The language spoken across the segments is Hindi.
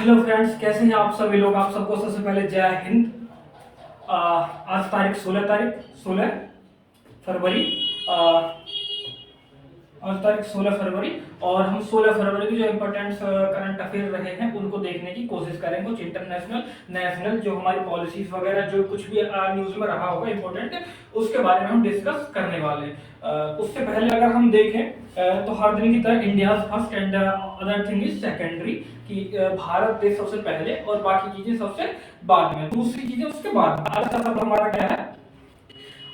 हेलो फ्रेंड्स, कैसे हैं आप सभी लोग। आप सबको सबसे पहले जय हिंद। आज तारीख 16 फरवरी। आज तारीख 16 फरवरी और हम 16 फरवरी की जो इम्पोर्टेंट करंट अफेयर रहे हैं उनको देखने की कोशिश करेंगे। कुछ इंटरनेशनल नेशनल जो हमारी पॉलिसीज वगैरह जो कुछ भी न्यूज में रहा होगा इम्पोर्टेंट, उसके बारे में हम डिस्कस करने वाले हैं। उससे पहले अगर हम देखें तो हर दिन की तरह India first and other thing is secondary, कि भारत देश सबसे पहले और बाकी चीजें सबसे बाद में, दूसरी चीजें उसके बाद में। आज का शब्द हमारा क्या है?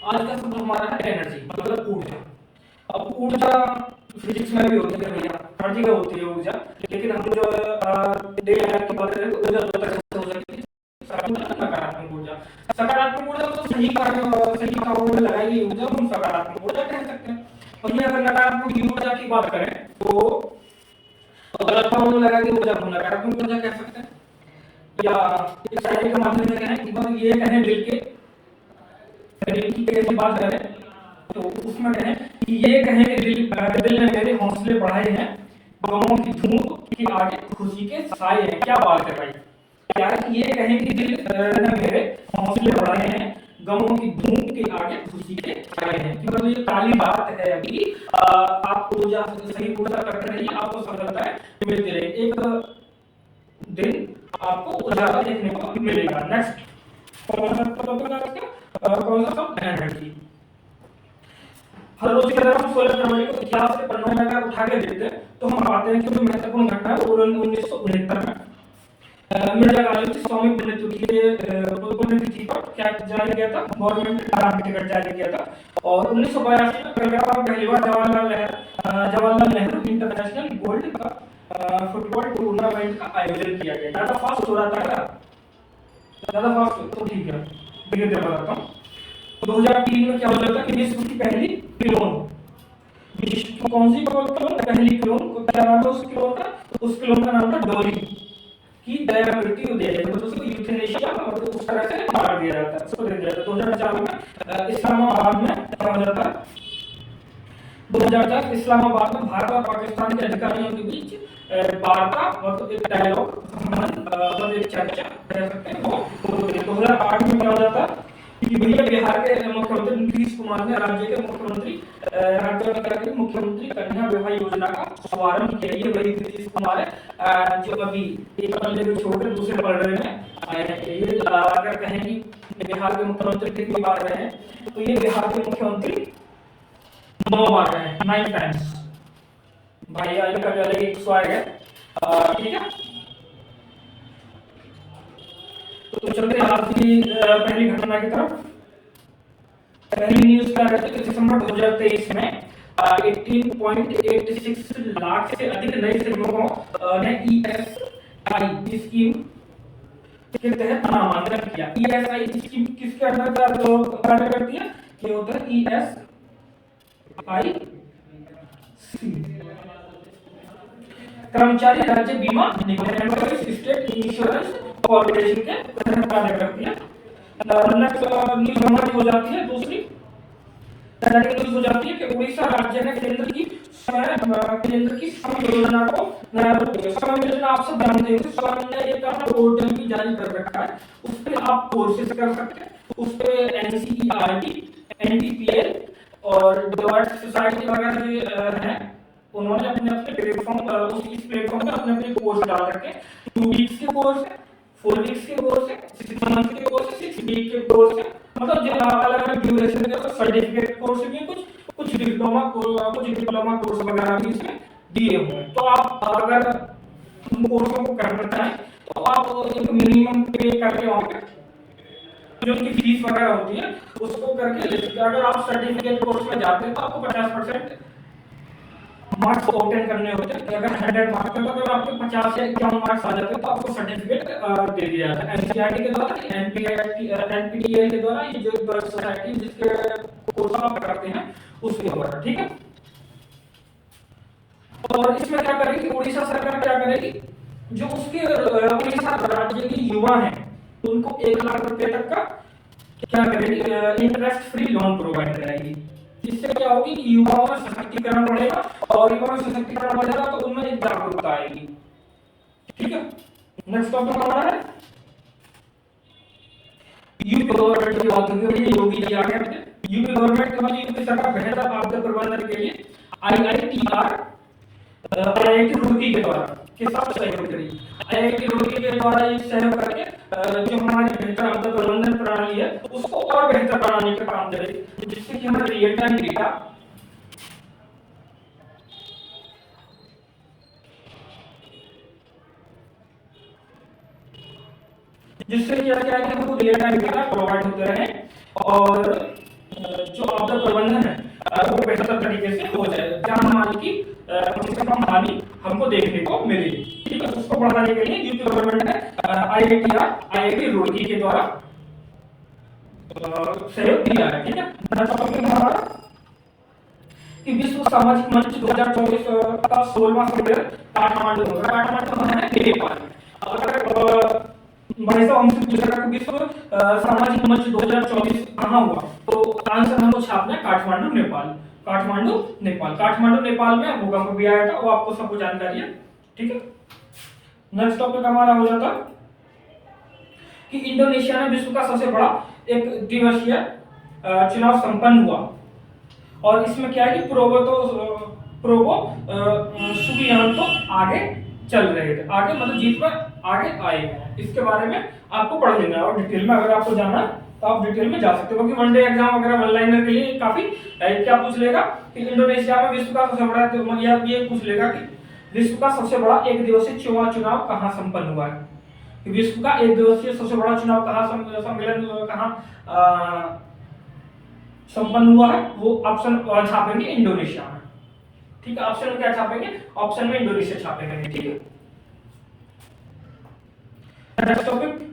आज का शब्द हमारा है एनर्जी, मतलब ऊर्जा। अब ऊर्जा फिजिक्स में भी होती है भैया, हर जगह होती है ऊर्जा, लेकिन हम जो डे लाइफ की बात करें तो ऊर्जा दो तरह से हो सकती है, सकारात्मक ऊर्जा। सकारात्मक ऊर्जा तो सही कामों में लगाई गई ऊर्जा हम सकारात्मक ऊर्जा कह सकते हैं। और ये अगर नकारात्मक ऊर्जा की बात करें तो गलत कामों में लगा के ऊर्जा को नकारात्मक ऊर्जा कह सकते हैं। या इस शायरी के माध्यम से कहें कि मतलब ये कहें दिल की कैसी बात करें तो उसमें कहें कि ये कहें कि दिल ने मेरे हौसले बढ़ाए हैं, गमों की धूप के आगे खुशी के साए हैं। क्या बात है भाई, क्या है कि ये कहें कि दिल ने मेरे हौसले बढ़ाए हैं, गमों की धूप के आगे खुशी के साए हैं। कि मतलब ये काली बात है अभी। आप ऊर्जा सही ऊर्जा करते रहिए, आपको सफलताएं मिलती रहे, एक दिन आपको उजाला देखने को मिलेगा। नेक्स्ट कौन सा टॉपिक है इसका? कौन सा सब एनर्जी। हर रोज की तरह हम 16 फरवरी को इतिहास के पन्नों में अगर उठा के देखते हैं तो हम पाते हैं कि जो महत्वपूर्ण घटना है वो 1969 में मिर्जा गालिब की स्वामी पुण्यतिथि पर क्या जारी किया था? गवर्नमेंट ने आराम टिकट जारी किया था। और 1982 में कलकत्ता में पहली बार जवाहरलाल नेहरू इंटरनेशनल गोल्ड का फुटबॉल टूर्नामेंट का आयोजन किया गया। ज्यादा फास्ट हो रहा था क्या? ज्यादा फास्ट तो ठीक है, धीरे धीरे बताता हूँ। 2003 में क्या हो जाता है कि विश्व की पहली क्लोन, विश्व की कौन सी क्लोन? पहली क्लोन को क्या नाम है उस क्लोन का? उस क्लोन का नाम था डोरी, की दया मृत्यु दे जाती है, मतलब उसको यूथेनेशिया मतलब उस तरह से मार दिया जाता है, उसको दे दिया जाता है। 2004 में इस्लामाबाद में क्या हो जाता है? 2004 इस्लामाबाद में भारत और पाकिस्तान के अधिकारियों के बीच वार्ता मतलब एक डायलॉग मतलब एक चर्चा कह सकते हैं वो 2008 में क्या हो जाता है कि भैया बिहार के मुख्यमंत्री नीतीश कुमार ने राज्य के मुख्यमंत्री कन्या विवाह योजना का शुभारंभ किया। ये वही नीतीश कुमार है जो अभी एक पल्ले को छोड़कर दूसरे पलड़े में ये अगर कहें कि बिहार के मुख्यमंत्री कितनी बार रहे हैं तो ये बिहार के मुख्यमंत्री 9 बार रहे हैं, 9 टाइम्स। भाई आज का जो है 100 है, ठीक है। तो चलते हैं आज की पहली घटना की तरफ। पहली न्यूज क्या रहती है? दिसंबर 2023 में 18.86 लाख से अधिक नए श्रमिकों ने ईएसआई स्कीम के तहत नामांकन किया। ईएसआई स्कीम किसके अंदर कार्य करती है? ये होता है ईएसआई कर्मचारी राज्य बीमा निगम, एम्प्लॉइज स्टेट इंश्योरेंस कॉर्पोरेशन के तहत कार्य करती है। न्यूज हमारी हो जाती है दूसरी न्यूज हो जाती है कि उड़ीसा राज्य ने केंद्र की श्रम योजना को श्रम योजना आप सब जानते हैं। श्रम ने एक पोर्टल भी जारी कर रखा है, उस पर आप कोर्सेज कर सकते हैं। उस पर एनसीईआरटी, एनटीपीएल और डिलॉयट सोसाइटी वगैरह जो है उन्होंने अपने अपने प्लेटफॉर्म इस प्लेटफॉर्म पे अपने अपने कोर्स डाल रखे हैं। 2 वीक्स के कोर्स है, 4 वीक्स के कोर्स है, 6 मंथ के कोर्स है, 6 वीक के कोर्स है, मतलब जो अलग अलग ड्यूरेशन के सर्टिफिकेट कोर्स भी कुछ डिप्लोमा कोर्स वगैरह भी इसमें दिए हुए हैं। तो आप अगर उन कोर्सों को करना चाहें तो आप एक मिनिमम पे करके वहाँ पे जो उनकी फीस वगैरह होती है उसको करके अगर आप सर्टिफिकेट कोर्स में जाते हैं तो आपको 50% मार्क्स ऑब्टेन करने होते हैं। अगर 100 मार्क्स का तो आपके 50 से 51 मार्क्स आ जाते हैं तो आपको सर्टिफिकेट दे दिया जाता है। एनसीईआरटी के द्वारा, एनपीटीईएल के द्वारा, ये जो सोसाइटी जिसके कोर्स आप करते हैं उसके द्वारा, ठीक है। और इसमें क्या करेगी उड़ीसा सरकार? क्या करेगी? जो उसके उड़ीसा राज्य के युवा हैं उनको 1 लाख रुपए तक का क्या करेगी? इंटरेस्ट फ्री लोन प्रोवाइड कराएगी। इससे क्या होगी कि युवाओं में सशक्तिकरण बढ़ेगा और युवाओं में सशक्तिकरण बढ़ेगा तो उनमें एक जागरूकता आएगी, ठीक है। नेक्स्ट टॉपिक हमारा है यूपी गवर्नमेंट की बात होगी। ये योगी जी आ गए। यूपी गवर्नमेंट के बाद यूपी सरकार बेहतर आपदा प्रबंधन के लिए आईआईटीआर आईआईटी रुड़की के द्वारा के साथ सहयोग करेगी। आईआईटी रुड़की के द्वारा ये सहयोग करके जो हमारी बेहतर आपदा प्रबंधन प्रणाली है उसको और बेहतर बनाने का काम करेगी, जिससे कि हमारे रियल टाइम डेटा जिससे क्या है कि हमको रियल टाइम डेटा प्रोवाइड होते रहे और जो आपदा प्रबंधन है वो बेहतर तरीके से हो जाए, जान माल की कम से कम हानि हमको देखने को मिलेगी। ठीक है, उसको बढ़ाने के लिए यूपी गवर्नमेंट ने आईआईटी रुड़की के द्वारा सहयोग दिया है। ठीक है, हमारा कि विश्व सामाजिक मंच 2024 का 16वां सम्मेलन काठमांडू में होगा। काठमांडू है नेपाल। अगर भाई साहब हमसे पूछा था विश्व सामाजिक मंच 2024 कहाँ हुआ, तो आंसर हमको छापना है काठमांडू नेपाल। काठमांडू नेपाल, काठमांडू नेपाल में भूकंप भी आया था, वो आपको सबको जानकारी है। ठीक है, नेक्स्ट टॉपिक हमारा हो जाता कि इंडोनेशिया में विश्व का सबसे बड़ा एक दिवसीय चुनाव संपन्न हुआ और इसमें क्या है कि प्रोबो सुबियांतो आगे चल रहे थे, आगे मतलब जीत में आगे आए हैं। इसके बारे में आपको पढ़ लेना है और डिटेल में अगर आपको जाना तो आप डिटेल में जा सकते हो, क्योंकि वनडे एग्जाम वगैरह वन लाइनर के लिए काफी क्या पूछ लेगा कि इंडोनेशिया में विश्व का सबसे बड़ा, तो ये पूछ लेगा कि विश्व का सबसे बड़ा एक दिवसीय चुनाव कहाँ संपन्न हुआ है। विश्व का एक दिवसीय सबसे बड़ा चुनाव कहाँ सम्मेलन कहाँ संपन्न हुआ है, वो ऑप्शन छापेंगे इंडोनेशिया में। ठीक है, ऑप्शन में क्या छापेंगे, ऑप्शन में इंडोनेशिया छापेंगे। ठीक है, नेक्स्ट टॉपिक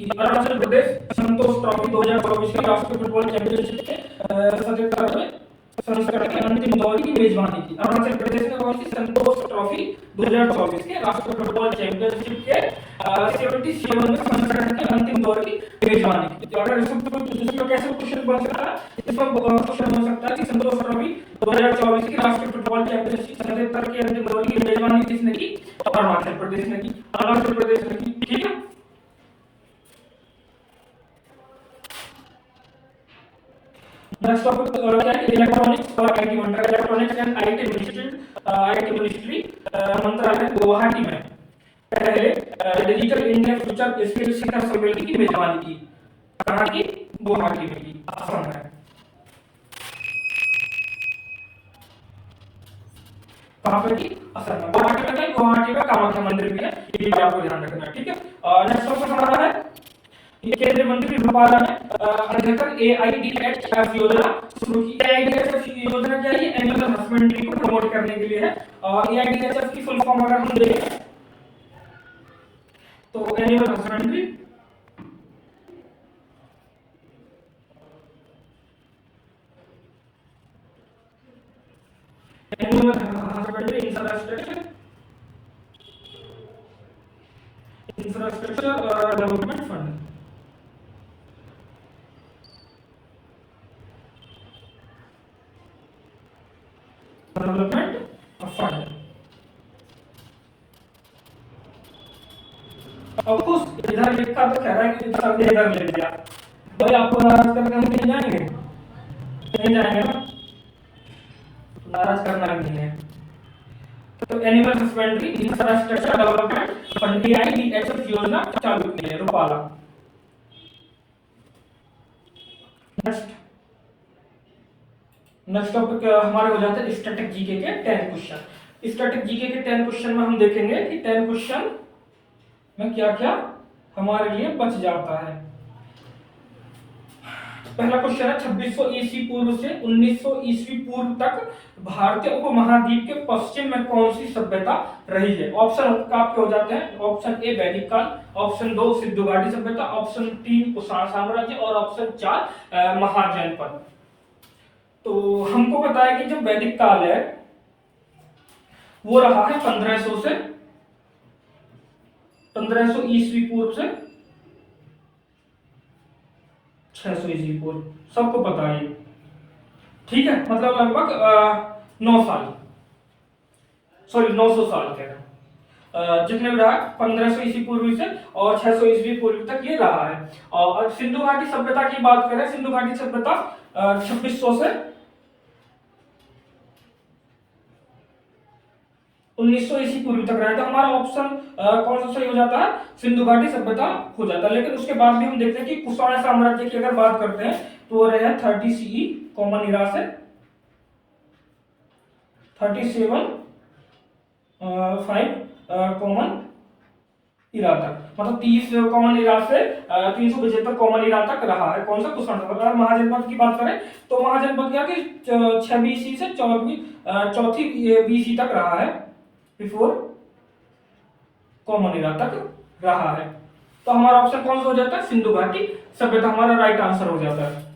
अरुणाचल प्रदेश संतोष ट्रॉफी 2024 के राष्ट्रीय फुटबॉल चैंपियनशिप के 77वें संस्करण के अंतिम दौर की मेजबानी की। अरुणाचल प्रदेश ने कौन सी संतोष ट्रॉफी 2024 के राष्ट्रीय फुटबॉल चैंपियनशिप के 77वें संस्करण के अंतिम दौर की मेजबानी की। तो अगर इसमें कैसे क्वेश्चन बन सकता है, इसमें क्वेश्चन बन सकता है कि संतोष ट्रॉफी 2024 की राष्ट्रीय फुटबॉल चैंपियनशिप 77 के अंतिम दौर की मेजबानी किसने की, अरुणाचल प्रदेश ने की। अरुणाचल प्रदेश ने की। ठीक है, नेक्स्ट टॉपिक क्या है, इलेक्ट्रॉनिक्स और आईटी मंत्रालय। इलेक्ट्रॉनिक्स एंड आईटी मिनिस्ट्री मंत्रालय गुवाहाटी में पहले डिजिटल इंडिया फ्यूचर स्किल शिखर सम्मेलन की मेजबानी की। कहाँ की, गुवाहाटी में की, असम में। कहाँ पर की, असम में। गुवाहाटी में, गुवाहाटी में कामाख्या मंदिर भी है, ये भी आपको ध्यान रखना है। ठीक है, नेक्स्ट टॉपिक हमारा है केंद्रीय मंत्री रूपाला ने अध्यक्षता एआईडीएचएफ योजना शुरू की। एआईडीएचएफ योजना क्या है, एनिमल हस्बेंड्री को प्रमोट करने के लिए है। और एआईडीएचएफ की फुल फॉर्म अगर हम देखें तो animal husbandry infrastructure development fund. Development fund. अब कुछ इधर लिखा तो कह रहा है कि इधर ले लिया भाई, आपको नाराज करके हम नहीं जाएंगे, नहीं जाएंगे ना, नाराज करना नहीं है। तो animal husbandry infrastructure development fund AIDHF योजना चालू की है रूपाला। नेक्स्ट टॉपिक हमारे हो जाते हैं स्टैटिक जीके के 10 क्वेश्चन। स्टैटिक जीके के 10 क्वेश्चन में हम देखेंगे कि 10 क्वेश्चन में क्या क्या हमारे लिए बच जाता है। पहला क्वेश्चन है 2600 ईस्वी पूर्व से 1900 ईस्वी पूर्व तक भारतीय उपमहाद्वीप के पश्चिम में कौन सी सभ्यता रही है। ऑप्शन आपके हो जाते हैं, ऑप्शन ए वैदिक काल, ऑप्शन 2 सिंधु घाटी सभ्यता, ऑप्शन 3 कुषाण साम्राज्य और ऑप्शन 4 महाजनपद। तो हमको पता है कि जो वैदिक काल है वो रहा है 1500 ईस्वी पूर्व से 600 ईस्वी पूर्व, सबको पता है। ठीक है, मतलब लगभग 900 साल कह रहे हैं। जितने भी रहा 1500 ईस्वी पूर्व से और 600 ईस्वी पूर्व तक ये रहा है। और सिंधु घाटी सभ्यता की बात करें, सिंधु घाटी सभ्यता 2600 से 1900 ईस्वी पूर्व तक रहा है। तो हमारा ऑप्शन कौन सा सही हो जाता है, सिंधु घाटी सभ्यता हो जाता है। लेकिन उसके बाद भी हम देखते हैं कि कुषाण साम्राज्य की अगर बात करते हैं तो वो रहे 30 सीई कॉमन इरा से 37 5 कॉमन इरा तक, मतलब 30 कॉमन इरा से 375 कॉमन इरा तक रहा है। कौन सा, कुषाण साम्राज्य। अगर महाजनपद की बात करें तो महाजनपद क्या कि 6 बीसी से 4वीं बीसी तक रहा है, बिफोर कॉमन इरा तक रहा है। तो हमारा ऑप्शन कौन सा हो जाता है, सिंधु घाटी सभ्यता हमारा राइट आंसर हो जाता है।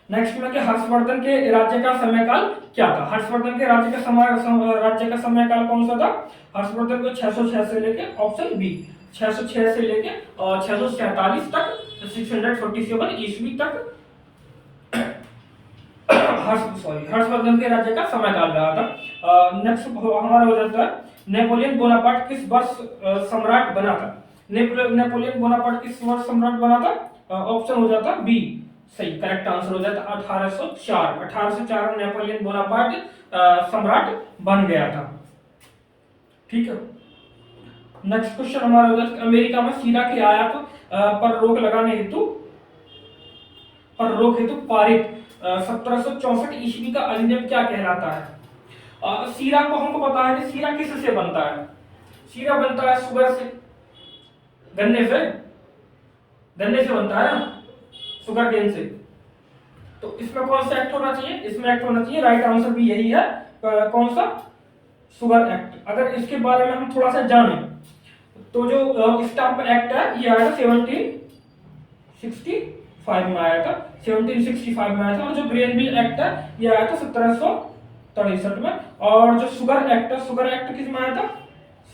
नेक्स्ट में कि हर्षवर्धन के राज्य का समयकाल क्या था। हर्षवर्धन के राज्य का समयकाल कौन सा था, हर्षवर्धन को 606 से लेके, ऑप्शन बी 606 से लेके 647 तक, 647 ईस्वी तक हर्षवर्धन के राज्य का समयकाल रहा था। नेक्स्ट हमारा हो जाता है नेपोलियन बोनापार्ट किस वर्ष सम्राट बना था। नेपोलियन बोनापार्ट किस वर्ष सम्राट बना था, ऑप्शन हो जाता बी सही, करेक्ट आंसर हो जाता 1804 में नेपोलियन बोनापार्ट सम्राट बन गया था। ठीक है। नेक्स्ट क्वेश्चन हमारा हो जाता है अमेरिका में शीरा की आयात पर रोक लगाने हेतु पारित 1764 ईस्वी का अधिनियम क्या कहलाता है। शीरा को हमको पता है कि शीरा किससे बनता है, शीरा बनता है शुगर से, गन्ने से बनता है ना, शुगर केन से। तो इसमें कौन सा एक्ट होना चाहिए, इसमें एक्ट होना चाहिए, राइट आंसर भी यही है, कौन सा, शुगर एक्ट। अगर इसके बारे में हम थोड़ा सा जाने तो जो स्टाम्प एक्ट है ये आया था 1765 में आया था, 1765 में आया था। और जो ग्रेन बिल एक्ट है ये आया था 1763 में। और जो शुगर एक्ट किस में आया था,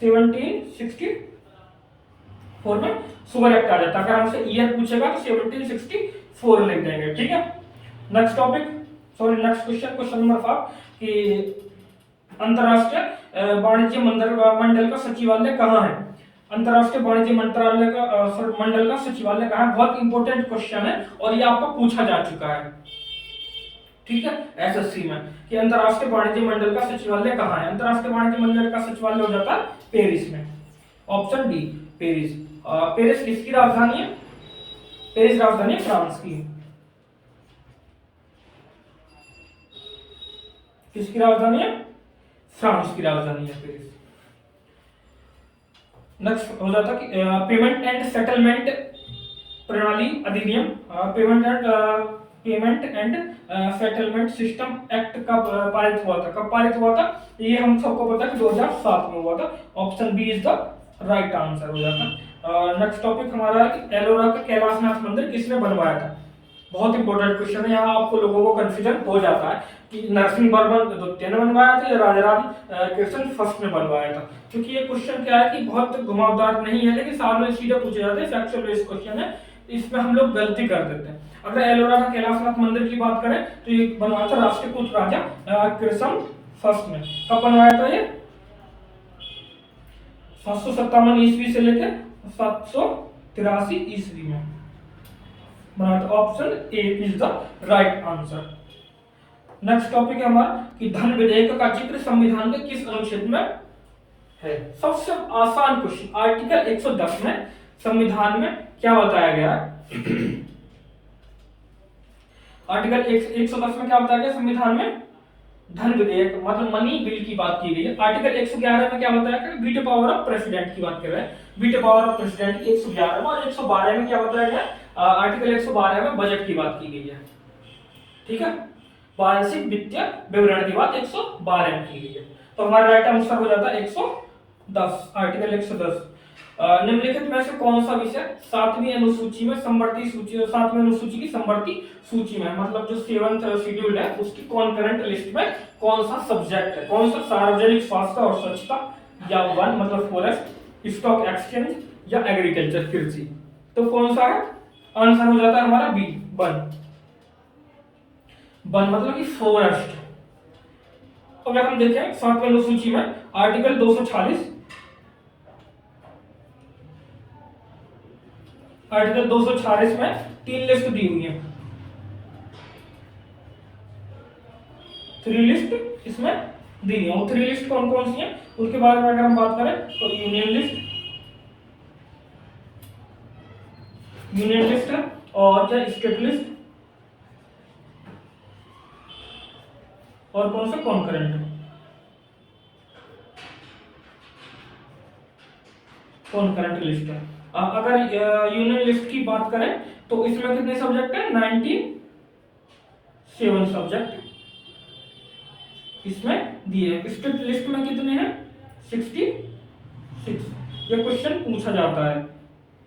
1764 में शुगर एक्ट आ जाता है। अगर हमसे ईयर पूछेगा तो 1764 लिख देंगे। ठीक है। नेक्स्ट क्वेश्चन नंबर 5 कि अंतरराष्ट्रीय वाणिज्य मंडल का सचिवालय कहाँ है। अंतरराष्ट्रीय वाणिज्य मंडल का सचिवालय कहाँ है, बहुत इंपॉर्टेंट क्वेश्चन है और ये आपको पूछा जा चुका है। ठीक है, एसएससी में कि अंतरराष्ट्रीय वाणिज्य मंडल का सचिवालय कहाँ है। अंतरराष्ट्रीय वाणिज्य मंडल का सचिवालय हो जाता है पेरिस में, ऑप्शन डी पेरिस। पेरिस किसकी राजधानी है, पेरिस राजधानी है फ्रांस की। किसकी राजधानी है, फ्रांस की राजधानी है पेरिस। नेक्स्ट हो जाता कि पेमेंट एंड सेटलमेंट प्रणाली अधिनियम, payment and settlement system act कब पारित हुआ था, ये हम सबको पता है कि 2007 में हुआ था, option B is the right answer हो जाता। नेक्स्ट टॉपिक हमारा है कि एलोरा का कैलाशनाथ मंदिर किसने बनवाया था। बहुत इंपॉर्टेंट क्वेश्चन है, यहाँ आपको लोगों को कंफ्यूजन हो जाता है कि नरसिंह वर्मन द्वितीय ने बनवाया था या राजाराम कृष्ण फर्स्ट ने बनवाया था, क्योंकि ये क्वेश्चन क्या है कि बहुत घुमावदार नहीं है, लेकिन साल में सीधे पूछे जाते हैं, फैक्चुअल बेस्ड क्वेश्चन है, इसमें हम लोग गलती कर देते हैं। अगर एलोरा का कैलाशनाथ मंदिर की बात करें तो ये बनवाया था राष्ट्रकूट राजा कृष्ण फर्स्ट ने। कब बनवाया था ये, 757 ईस्वी से लेकर 783 ईस्वी में बनाया था, option A is the right answer. Next topic है हमारा कि धन विधेयक का जिक्र संविधान के किस अनुच्छेद में है। सबसे आसान क्वेश्चन, आर्टिकल 110 में संविधान में क्या बताया गया है। आर्टिकल 110 में क्या बताया गया संविधान में, धन विधेयक मतलब मनी बिल की बात की गई है। आर्टिकल 111 में क्या बताया गया, वीटो पावर ऑफ प्रेसिडेंट की बात कर रहे हैं, वीटो पावर ऑफ प्रेसिडेंट 111 में। और 112 में क्या बताया गया, आर्टिकल 112 में बजट की बात की गई है। ठीक है, वार्षिक वित्तीय विवरण की बात 112 में की गई है। तो हमारा राइट आंसर हो जाता है 110, आर्टिकल 110। निम्नलिखित में से कौन सा विषय 7वीं अनुसूची में समवर्ती सूची, 7वीं अनुसूची की समवर्ती सूची में, मतलब जो 7th शेड्यूल है उसकी कॉन्करेंट लिस्ट में कौन सा सब्जेक्ट है, कौन सा, सार्वजनिक स्वास्थ्य और स्वच्छता, या वन मतलब फॉरेस्ट, स्टॉक एक्सचेंज या एग्रीकल्चर कृषि। तो कौन सा है, आंसर हो जाता है हमारा बी वन मतलब कि फॉरेस्ट। अगर हम देखें 7वें अनुसूची में आर्टिकल 246, आर्टिकल 246 में 3 लिस्ट दी हुई है, 3 लिस्ट इसमें दी है। वो 3 लिस्ट कौन कौन सी है उसके बारे में अगर हम बात करें तो यूनियन लिस्ट है, और क्या स्टेट लिस्ट, और कौन सा कॉन्करेंट लिस्ट है। अगर यूनियन लिस्ट की बात करें तो इसमें कितने सब्जेक्ट है, 97 सब्जेक्ट इसमें दिए हैं। स्टेट लिस्ट में कितने हैं, 66। ये क्वेश्चन पूछा जाता है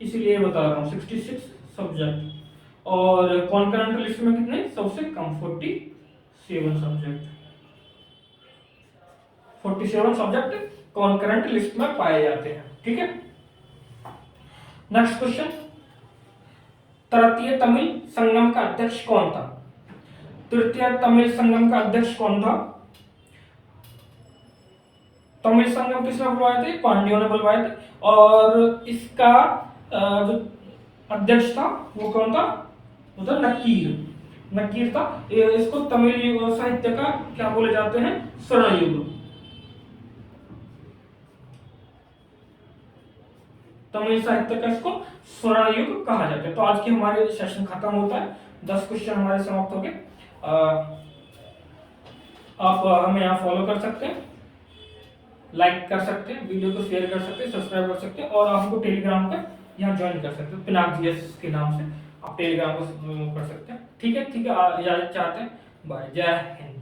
इसलिए बता रहा हूँ, 66 सब्जेक्ट। और कॉन्करेंट लिस्ट में कितने, सबसे कम 47 सब्जेक्ट। 47 सब्जेक्ट कॉन्करेंट लिस्ट में पाए जाते हैं। ठीक है, नेक्स्ट क्वेश्चन, तृतीय तमिल संगम का अध्यक्ष कौन था? तृतीय तमिल संगम का अध्यक्ष कौन था? तमिल संगम किसने बुलवाए थे, पांड्यों ने बुलवाए थे। और इसका जो अध्यक्ष था वो कौन था, वो था नकीर था। इसको तमिल साहित्य का क्या बोले जाते हैं, स्वर्ण युग। तमिल साहित्य का इसको स्वर्ण युग कहा जाता है। तो आज की हमारे सेशन खत्म होता है, 10 क्वेश्चन हमारे समाप्त हो गए। आप हमें यहाँ फॉलो कर सकते हैं, लाइक कर सकते हैं, वीडियो को शेयर कर सकते हैं, सब्सक्राइब कर सकते हैं, और आपको टेलीग्राम पर यहाँ ज्वाइन कर सकते हैं, पिनाक जीएस के नाम से आप टेलीग्राम को कर सकते हैं। ठीक है, इजाजत चाहते हैं, बाय, जय हिंद।